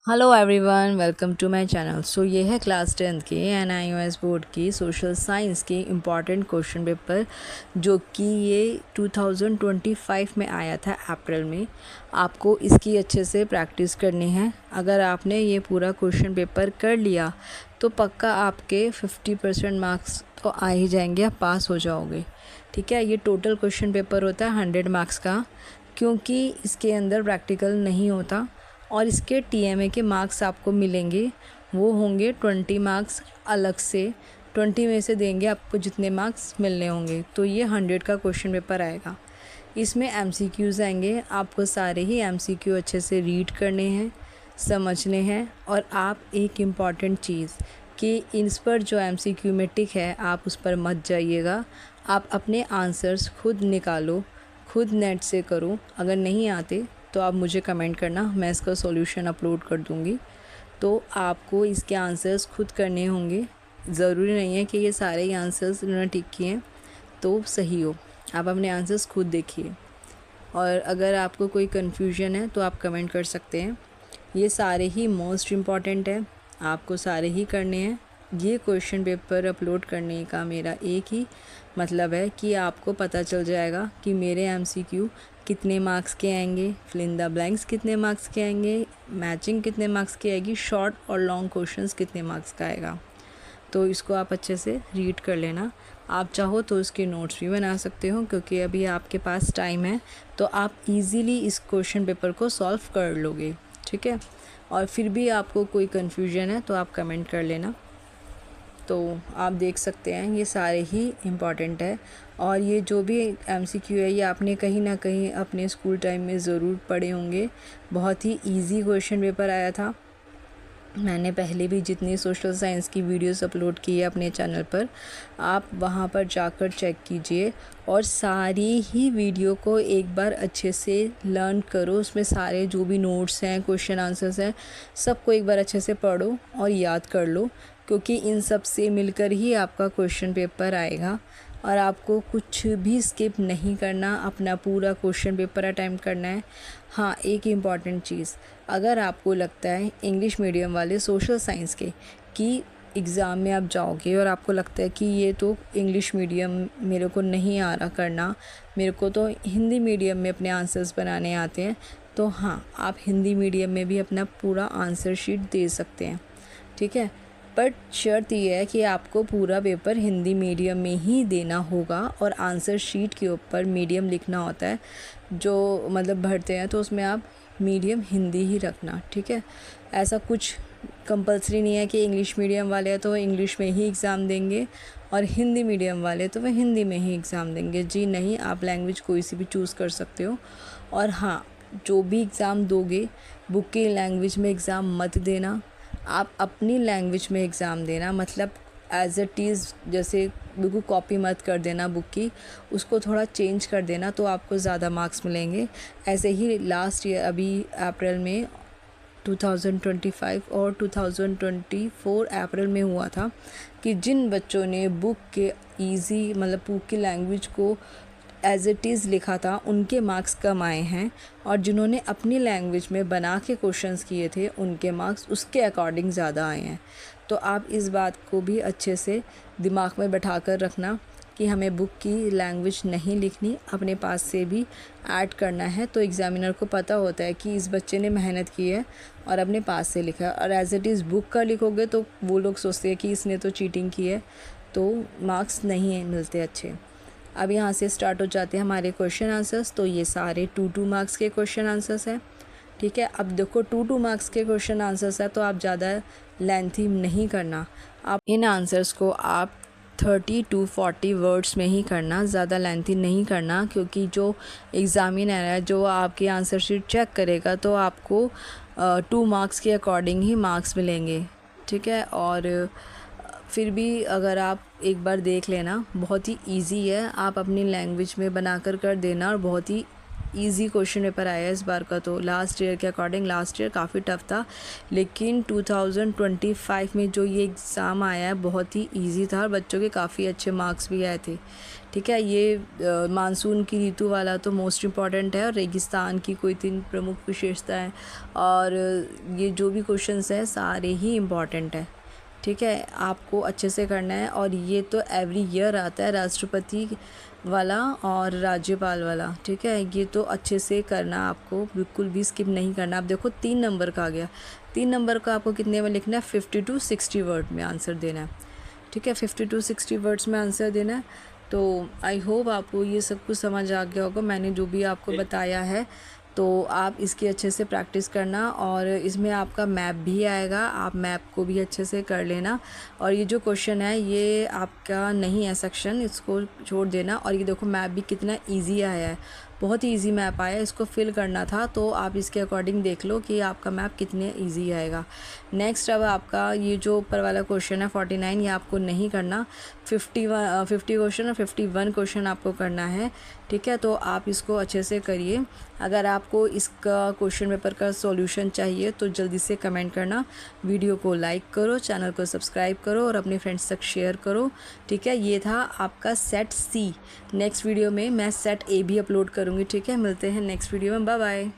Hello everyone, welcome to my channel. So ये है class 10th के NIOS बोर्ड की सोशल साइंस के इम्पॉर्टेंट क्वेश्चन पेपर, जो कि ये 2025 में आया था अप्रैल में। आपको इसकी अच्छे से प्रैक्टिस करनी है। अगर आपने ये पूरा क्वेश्चन पेपर कर लिया तो पक्का आपके 50% मार्क्स तो आ ही जाएंगे, आप पास हो जाओगे। ठीक है, ये टोटल क्वेश्चन पेपर होता है 100 मार्क्स का, क्योंकि इसके अंदर प्रैक्टिकल नहीं होता। और इसके TMA के मार्क्स आपको मिलेंगे, वो होंगे 20 मार्क्स अलग से। 20 में से देंगे आपको जितने मार्क्स मिलने होंगे, तो ये 100 का क्वेश्चन पेपर आएगा। इसमें MCQs आएंगे, आपको सारे ही MCQ अच्छे से रीड करने हैं, समझने हैं। और आप एक इम्पॉर्टेंट चीज़ कि इस पर जो MCQ में टिक है, आप उस पर मत जाइएगा। आप अपने आंसर्स खुद निकालो, खुद नेट से करो। अगर नहीं आते तो आप मुझे कमेंट करना, मैं इसका सॉल्यूशन अपलोड कर दूँगी। तो आपको इसके आंसर्स खुद करने होंगे। ज़रूरी नहीं है कि ये सारे ही आंसर्स उन्होंने टिक किए हैं तो सही हो। आप अपने आंसर्स खुद देखिए, और अगर आपको कोई कन्फ्यूजन है तो आप कमेंट कर सकते हैं। ये सारे ही मोस्ट इम्पॉर्टेंट है, आपको सारे ही करने हैं। ये क्वेश्चन पेपर अपलोड करने का मेरा एक ही मतलब है कि आपको पता चल जाएगा कि मेरे MCQ कितने मार्क्स के आएंगे, फिल इन द ब्लैंक्स कितने मार्क्स के आएंगे, मैचिंग कितने मार्क्स की आएगी, शॉर्ट और लॉन्ग क्वेश्चंस कितने मार्क्स का आएगा। तो इसको आप अच्छे से रीड कर लेना। आप चाहो तो इसके नोट्स भी बना सकते हो, क्योंकि अभी आपके पास टाइम है, तो आप इजीली इस क्वेश्चन पेपर को सॉल्व कर लोगे। ठीक है, और फिर भी आपको कोई कन्फ्यूजन है तो आप कमेंट कर लेना। तो आप देख सकते हैं ये सारे ही इम्पॉर्टेंट है, और ये जो भी MCQ है ये आपने कहीं ना कहीं अपने स्कूल टाइम में ज़रूर पढ़े होंगे। बहुत ही इजी क्वेश्चन पेपर आया था। मैंने पहले भी जितनी सोशल साइंस की वीडियोस अपलोड की है अपने चैनल पर, आप वहाँ पर जाकर चेक कीजिए और सारी ही वीडियो को एक बार अच्छे से लर्न करो। उसमें सारे जो भी नोट्स हैं, क्वेश्चन आंसर्स हैं, सबको एक बार अच्छे से पढ़ो और याद कर लो, क्योंकि इन सब से मिलकर ही आपका क्वेश्चन पेपर आएगा। और आपको कुछ भी स्किप नहीं करना, अपना पूरा क्वेश्चन पेपर अटैम्प्ट करना है। हाँ, एक इम्पॉर्टेंट चीज़, अगर आपको लगता है इंग्लिश मीडियम वाले सोशल साइंस के कि एग्ज़ाम में आप जाओगे और आपको लगता है कि ये तो इंग्लिश मीडियम मेरे को नहीं आ रहा करना, मेरे को तो हिंदी मीडियम में अपने आंसर्स बनाने आते हैं, तो हाँ, आप हिंदी मीडियम में भी अपना पूरा आंसर शीट दे सकते हैं। ठीक है, बट शर्त ये है कि आपको पूरा पेपर हिंदी मीडियम में ही देना होगा, और आंसर शीट के ऊपर मीडियम लिखना होता है। जो मतलब भरते हैं तो उसमें आप मीडियम हिंदी ही रखना। ठीक है, ऐसा कुछ कंपलसरी नहीं है कि इंग्लिश मीडियम वाले हैं तो वो इंग्लिश में ही एग्ज़ाम देंगे और हिंदी मीडियम वाले तो वह हिंदी में ही एग्ज़ाम देंगे। जी नहीं, आप लैंग्वेज कोई सी भी चूज़ कर सकते हो। और हाँ, जो भी एग्ज़ाम दोगे, बुक की लैंग्वेज में एग्ज़ाम मत देना, आप अपनी लैंग्वेज में एग्ज़ाम देना। मतलब एज इट इज़, जैसे बिल्कुल कॉपी मत कर देना बुक की, उसको थोड़ा चेंज कर देना, तो आपको ज़्यादा मार्क्स मिलेंगे। ऐसे ही लास्ट ईयर अभी अप्रैल में 2025 और 2024 अप्रैल में हुआ था कि जिन बच्चों ने बुक के इजी मतलब बुक की लैंग्वेज को एज इट इज़ लिखा था, उनके मार्क्स कम आए हैं, और जिन्होंने अपनी लैंग्वेज में बना के क्वेश्चंस किए थे उनके मार्क्स उसके अकॉर्डिंग ज़्यादा आए हैं। तो आप इस बात को भी अच्छे से दिमाग में बैठा कर रखना कि हमें बुक की लैंग्वेज नहीं लिखनी, अपने पास से भी ऐड करना है। तो एग्ज़ामिनर को पता होता है कि इस बच्चे ने मेहनत की है और अपने पास से लिखा है। और एज इट इज़ बुक का लिखोगे तो वो लोग सोचते हैं कि इसने तो चीटिंग की है, तो मार्क्स नहीं मिलते अच्छे। अब यहाँ से स्टार्ट हो जाते हैं हमारे क्वेश्चन आंसर्स। तो ये सारे 2-2 मार्क्स के क्वेश्चन आंसर्स हैं। ठीक है, अब देखो 2-2 मार्क्स के क्वेश्चन आंसर्स है तो आप ज़्यादा लेंथी नहीं करना। आप इन आंसर्स को आप 30 to 40 वर्ड्स में ही करना, ज़्यादा लेंथी नहीं करना, क्योंकि जो एग्ज़ामिनर है जो आपकी आंसर शीट चेक करेगा तो आपको 2 मार्क्स के अकॉर्डिंग ही मार्क्स मिलेंगे। ठीक है, और फिर भी अगर आप एक बार देख लेना, बहुत ही इजी है, आप अपनी लैंग्वेज में बनाकर कर देना और बहुत ही इजी क्वेश्चन पेपर आया है इस बार का। तो लास्ट ईयर के अकॉर्डिंग लास्ट ईयर काफ़ी टफ था, लेकिन 2025 में जो ये एग्ज़ाम आया है बहुत ही इजी था और बच्चों के काफ़ी अच्छे मार्क्स भी आए थे। ठीक है, ये मानसून की ऋतु वाला तो मोस्ट इम्पॉर्टेंट है, और रेगिस्तान की कोई 3 प्रमुख विशेषताएं, और ये जो भी क्वेश्चंस हैं सारे ही इम्पॉर्टेंट है। ठीक है, आपको अच्छे से करना है, और ये तो एवरी ईयर आता है, राष्ट्रपति वाला और राज्यपाल वाला। ठीक है, ये तो अच्छे से करना, आपको बिल्कुल भी स्किप नहीं करना। आप देखो 3 नंबर का आ गया, 3 नंबर का आपको कितने में लिखना है, 50 to 60 वर्ड में आंसर देना है। ठीक है, 50 to 60 वर्ड्स में आंसर देना है। तो आई होप आपको ये सब कुछ समझ आ गया होगा, मैंने जो भी आपको बताया है। तो आप इसकी अच्छे से प्रैक्टिस करना, और इसमें आपका मैप भी आएगा, आप मैप को भी अच्छे से कर लेना। और ये जो क्वेश्चन है ये आपका नहीं है सेक्शन, इसको छोड़ देना। और ये देखो मैप भी कितना इजी आया है, बहुत ही इजी मैप आया है, इसको फिल करना था। तो आप इसके अकॉर्डिंग देख लो कि आपका मैप कितने इजी आएगा। नेक्स्ट अब आपका ये जो ऊपर वाला क्वेश्चन है 49, ये आपको नहीं करना। 50 क्वेश्चन और 51 क्वेश्चन आपको करना है। ठीक है, तो आप इसको अच्छे से करिए। अगर आपको इसका क्वेश्चन पेपर का सॉल्यूशन चाहिए तो जल्दी से कमेंट करना, वीडियो को लाइक करो, चैनल को सब्सक्राइब करो और अपने फ्रेंड्स तक शेयर करो। ठीक है, ये था आपका सेट सी। नेक्स्ट वीडियो में मैं सेट ए भी अपलोड करूँगी। ठीक है, मिलते हैं नेक्स्ट वीडियो में, बाय बाय।